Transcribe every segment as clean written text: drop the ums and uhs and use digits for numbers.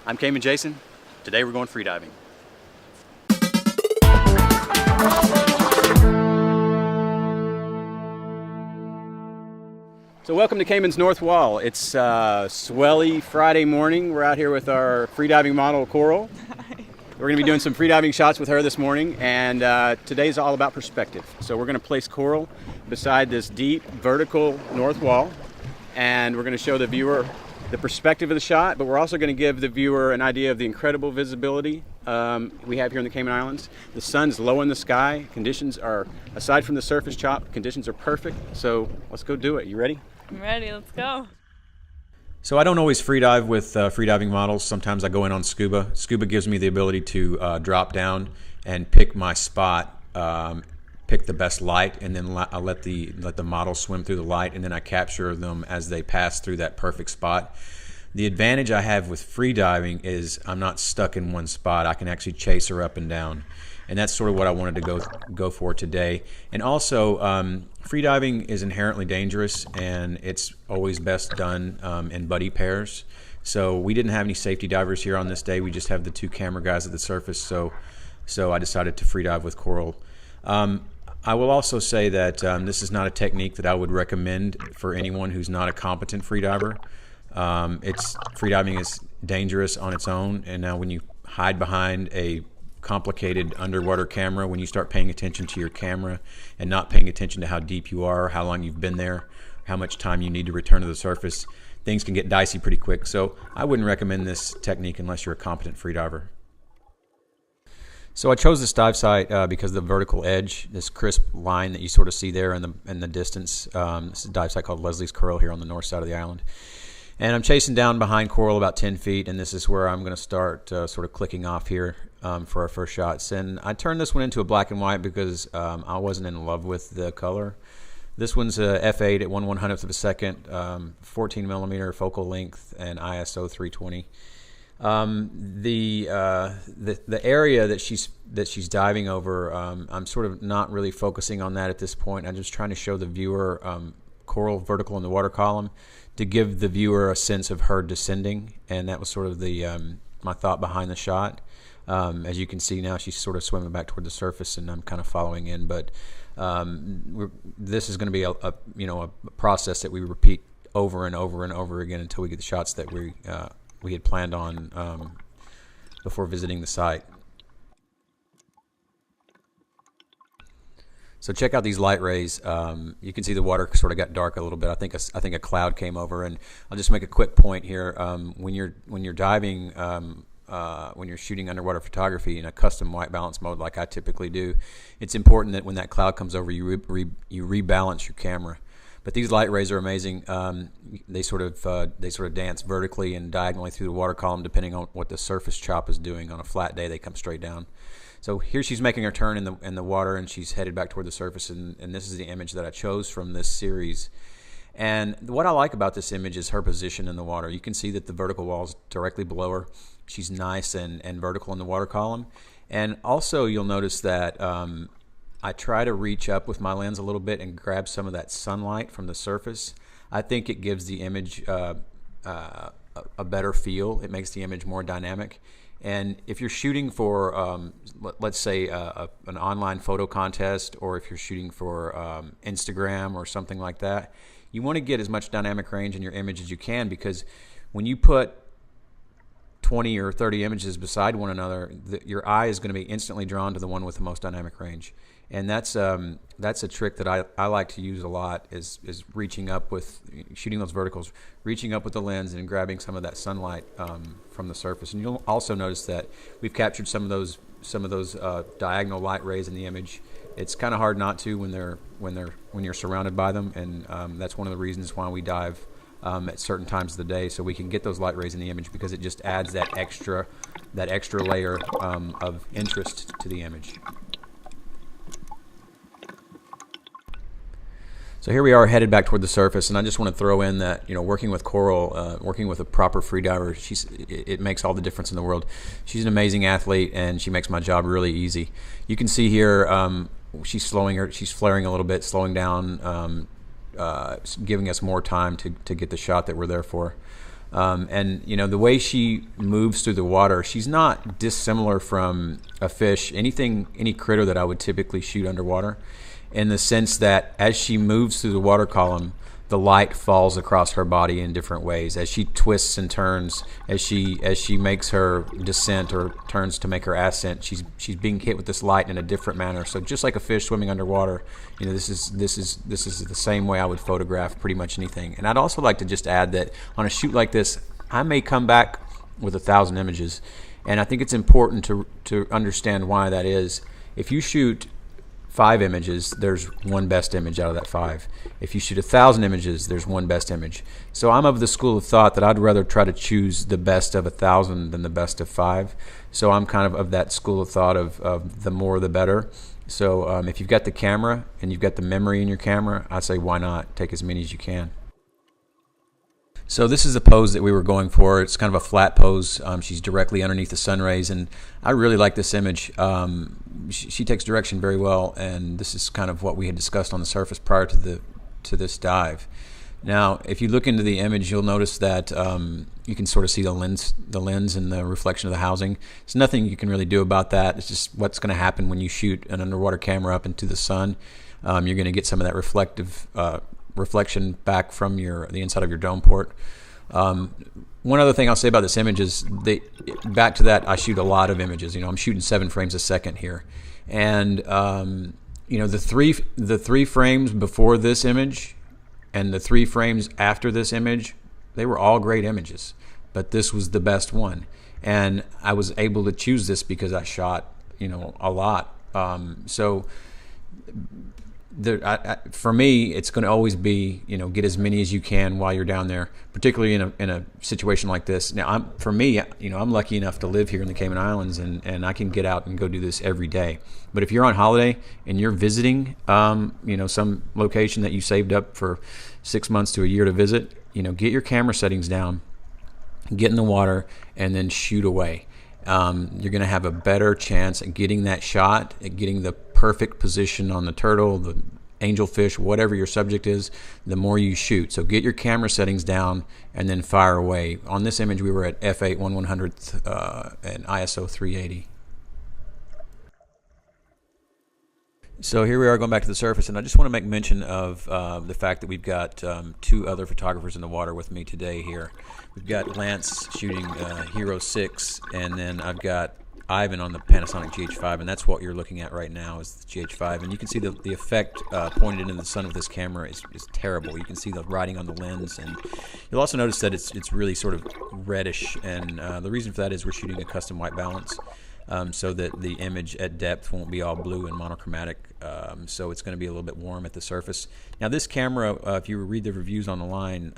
I'm Cayman Jason. Today we're going freediving. So welcome to Cayman's North Wall. It's swelly Friday morning. We're out here with our freediving model, Coral. We're going to be doing some freediving shots with her this morning, and today's all about perspective. So we're going to place Coral beside this deep vertical north wall, and we're going to show the viewer the perspective of the shot, but we're also going to give the viewer an idea of the incredible visibility we have here in the Cayman Islands. The sun's low in the sky. Conditions are, aside from the surface chop, conditions are perfect. So let's go do it. You ready? I'm ready, let's go. So I don't always freedive with freediving models. Sometimes I go in on scuba. Scuba gives me the ability to drop down and pick my spot, pick the best light, and then I let the model swim through the light, and then I capture them as they pass through that perfect spot. The advantage I have with freediving is I'm not stuck in one spot. I can actually chase her up and down. And that's sort of what I wanted to go for today. And also, freediving is inherently dangerous, and it's always best done in buddy pairs. So we didn't have any safety divers here on this day. We just have the two camera guys at the surface. So I decided to freedive with Coral. I will also say that this is not a technique that I would recommend for anyone who's not a competent freediver. Freediving is dangerous on its own, and now when you hide behind a complicated underwater camera, when you start paying attention to your camera and not paying attention to how deep you are, how long you've been there, how much time you need to return to the surface, things can get dicey pretty quick. So I wouldn't recommend this technique unless you're a competent freediver. So I chose this dive site because of the vertical edge, this crisp line that you sort of see there in the distance. This is a dive site called Leslie's Curl here on the north side of the island. And I'm chasing down behind Coral about 10 feet, and this is where I'm going to start sort of clicking off here for our first shots. And I turned this one into a black and white because I wasn't in love with the color. This one's a f8 at 1/100th of a second, 14 millimeter focal length, and ISO 320. The area that she's diving over, I'm sort of not really focusing on that at this point. I'm just trying to show the viewer Coral vertical in the water column to give the viewer a sense of her descending, and that was sort of the my thought behind the shot. As you can see now, she's sort of swimming back toward the surface, and I'm kind of following in. But this is going to be a process that we repeat over and over and over again until we get the shots that we had planned on before visiting the site. So check out these light rays. You can see the water sort of got dark a little bit. I think a cloud came over, and I'll just make a quick point here. When you're diving, when you're shooting underwater photography in a custom white balance mode like I typically do, it's important that when that cloud comes over, you rebalance your camera. But these light rays are amazing. They sort of dance vertically and diagonally through the water column depending on what the surface chop is doing. On a flat day, they come straight down. So here she's making her turn in the water, and she's headed back toward the surface, and this is the image that I chose from this series. And what I like about this image is her position in the water. You can see that the vertical wall is directly below her. She's nice and vertical in the water column. And also you'll notice that I try to reach up with my lens a little bit and grab some of that sunlight from the surface. I think it gives the image a better feel. It makes the image more dynamic. And if you're shooting for, let's say, an online photo contest, or if you're shooting for Instagram or something like that, you want to get as much dynamic range in your image as you can, because when you put 20 or 30 images beside one another, your eye is going to be instantly drawn to the one with the most dynamic range. And that's a trick that I like to use a lot, is reaching up with, shooting those verticals, reaching up with the lens and grabbing some of that sunlight from the surface. And you'll also notice that we've captured some of those diagonal light rays in the image. It's kind of hard not to when you're surrounded by them, and that's one of the reasons why we dive at certain times of the day, so we can get those light rays in the image, because it just adds that extra layer of interest to the image. So here we are headed back toward the surface, and I just want to throw in that, working with Coral, working with a proper freediver, it makes all the difference in the world. She's an amazing athlete, and she makes my job really easy. You can see here she's flaring a little bit, slowing down, giving us more time to get the shot that we're there for. And the way she moves through the water, she's not dissimilar from a fish, any critter that I would typically shoot underwater, in the sense that as she moves through the water column, the light falls across her body in different ways. As she twists and turns, as she makes her descent or turns to make her ascent, she's being hit with this light in a different manner. So just like a fish swimming underwater, this is the same way I would photograph pretty much anything. And I'd also like to just add that on a shoot like this, I may come back with 1,000 images, and I think it's important to understand why that is. If you shoot 5 images, there's one best image out of that 5. If you shoot 1,000 images, there's one best image. So I'm of the school of thought that I'd rather try to choose the best of 1,000 than the best of 5. So I'm kind of that school of thought of the more the better. So if you've got the camera and you've got the memory in your camera, I'd say why not take as many as you can. So this is the pose that we were going for. It's kind of a flat pose. She's directly underneath the sun rays, and I really like this image. She takes direction very well, and this is kind of what we had discussed on the surface prior to this dive. Now, if you look into the image, you'll notice that you can sort of see the lens and the reflection of the housing. There's nothing you can really do about that. It's just what's going to happen when you shoot an underwater camera up into the sun. You're going to get some of that reflection back from the inside of your dome port. One other thing I'll say about this image is back to that, I shoot a lot of images. I'm shooting 7 frames a second here, and the three frames before this image and the 3 frames after this image, they were all great images, but this was the best one, and I was able to choose this because I shot a lot. For me, it's going to always be, get as many as you can while you're down there, particularly in a situation like this. Now, I'm lucky enough to live here in the Cayman Islands, and I can get out and go do this every day. But if you're on holiday and you're visiting, some location that you saved up for 6 months to a year to visit, get your camera settings down, get in the water, and then shoot away. You're going to have a better chance at getting that shot, at getting the perfect position on the turtle, the angelfish, whatever your subject is, the more you shoot. So get your camera settings down and then fire away. On this image, we were at f8 1/100th and ISO 380. So here we are going back to the surface, and I just want to make mention of the fact that we've got 2 other photographers in the water with me today here. We've got Lance shooting Hero 6, and then I've got Ivan on the Panasonic GH5, and that's what you're looking at right now is the GH5. And you can see the effect pointed into the sun of this camera is terrible. You can see the writing on the lens, and you'll also notice that it's really sort of reddish, and the reason for that is we're shooting a custom white balance. So that the image at depth won't be all blue and monochromatic, so it's going to be a little bit warm at the surface. Now this camera, if you read the reviews on the line,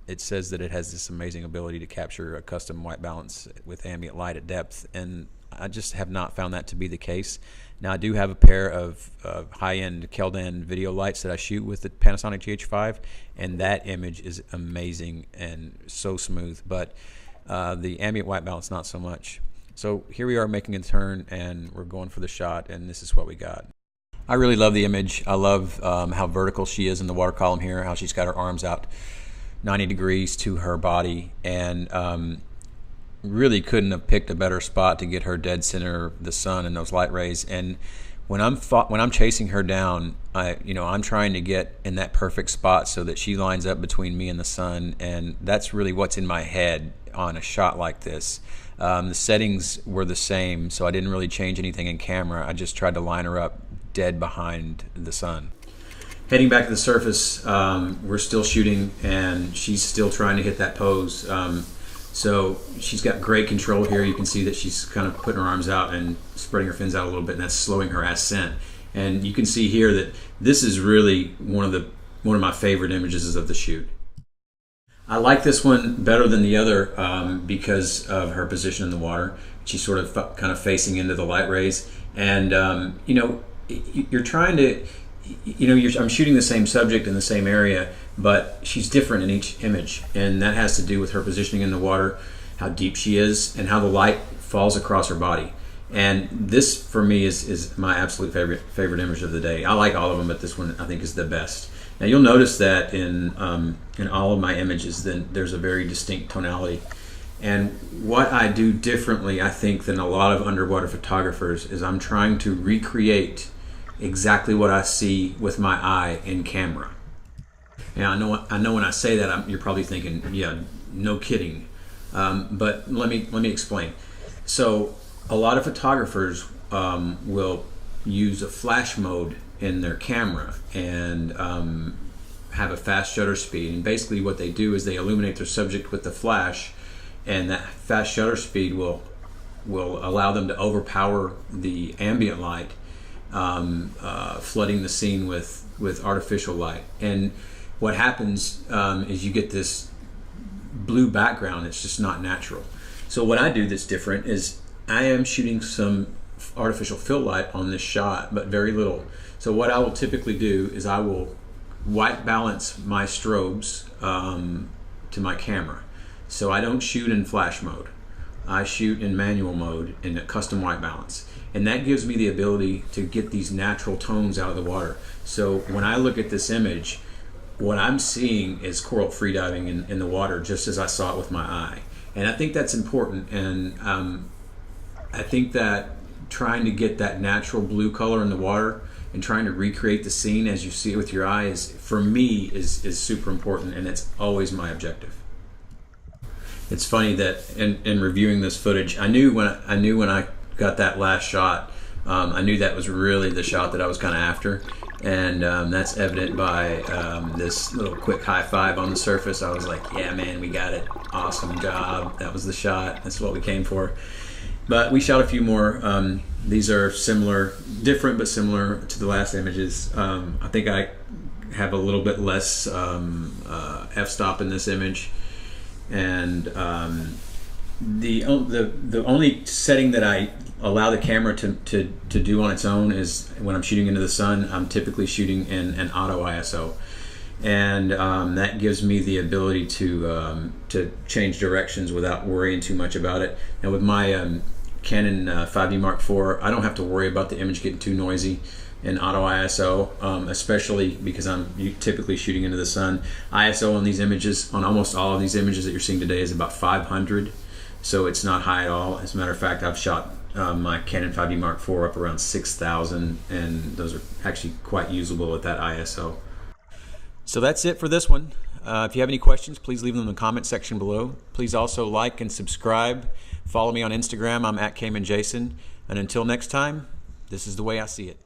it says that it has this amazing ability to capture a custom white balance with ambient light at depth, and I just have not found that to be the case. Now I do have a pair of high-end Keldan video lights that I shoot with the Panasonic GH5, and that image is amazing and so smooth, but the ambient white balance not so much. So here we are making a turn, and we're going for the shot, and this is what we got. I really love the image. I love how vertical she is in the water column here, how she's got her arms out 90 degrees to her body, and really couldn't have picked a better spot to get her dead center of the sun and those light rays. And when I'm chasing her down, I'm trying to get in that perfect spot so that she lines up between me and the sun, and that's really what's in my head on a shot like this. The settings were the same, so I didn't really change anything in camera. I just tried to line her up dead behind the sun. Heading back to the surface, we're still shooting, and she's still trying to hit that pose. So she's got great control here. You can see that she's kind of putting her arms out and spreading her fins out a little bit, and that's slowing her ascent. And you can see here that this is really one of my favorite images of the shoot. I like this one better than the other because of her position in the water. She's sort of kind of facing into the light rays, and you're trying to, I'm shooting the same subject in the same area, but she's different in each image, and that has to do with her positioning in the water, how deep she is, and how the light falls across her body. And this, for me, is my absolute favorite image of the day. I like all of them, but this one I think is the best. Now you'll notice that in all of my images, then there's a very distinct tonality. And what I do differently, I think, than a lot of underwater photographers is I'm trying to recreate exactly what I see with my eye in camera. Now I know when I say that, you're probably thinking, yeah, no kidding. But let me explain. So a lot of photographers will use a flash mode in their camera and have a fast shutter speed. And basically what they do is they illuminate their subject with the flash, and that fast shutter speed will allow them to overpower the ambient light, flooding the scene with artificial light. And what happens is you get this blue background. It's just not natural. So what I do that's different is I am shooting some artificial fill light on this shot, but very little. So what I will typically do is I will white balance my strobes to my camera. So I don't shoot in flash mode. I shoot in manual mode in a custom white balance. And that gives me the ability to get these natural tones out of the water. So when I look at this image, what I'm seeing is coral freediving in the water, just as I saw it with my eye. And I think that's important. And I think that trying to get that natural blue color in the water and trying to recreate the scene as you see it with your eyes, for me, is super important, and it's always my objective. It's funny that in reviewing this footage, I knew when I got that last shot, I knew that was really the shot that I was kind of after, and that's evident by this little quick high five on the surface. I was like, yeah, man, we got it. Awesome job. That was the shot. That's what we came for. But we shot a few more. These are similar, different but similar to the last images. I think I have a little bit less f-stop in this image. And the only setting that I allow the camera to do on its own is when I'm shooting into the sun. I'm typically shooting in an auto ISO, and that gives me the ability to change directions without worrying too much about it. Now with my Canon 5D Mark IV, I don't have to worry about the image getting too noisy in auto ISO, especially because I'm typically shooting into the sun. ISO on these images, on almost all of these images that you're seeing today, is about 500, so it's not high at all. As a matter of fact, I've shot my Canon 5D Mark IV up around 6,000, and those are actually quite usable at that ISO. So that's it for this one. If you have any questions, please leave them in the comment section below. Please also like and subscribe. Follow me on Instagram. I'm at Cayman Jason. And until next time, this is the way I see it.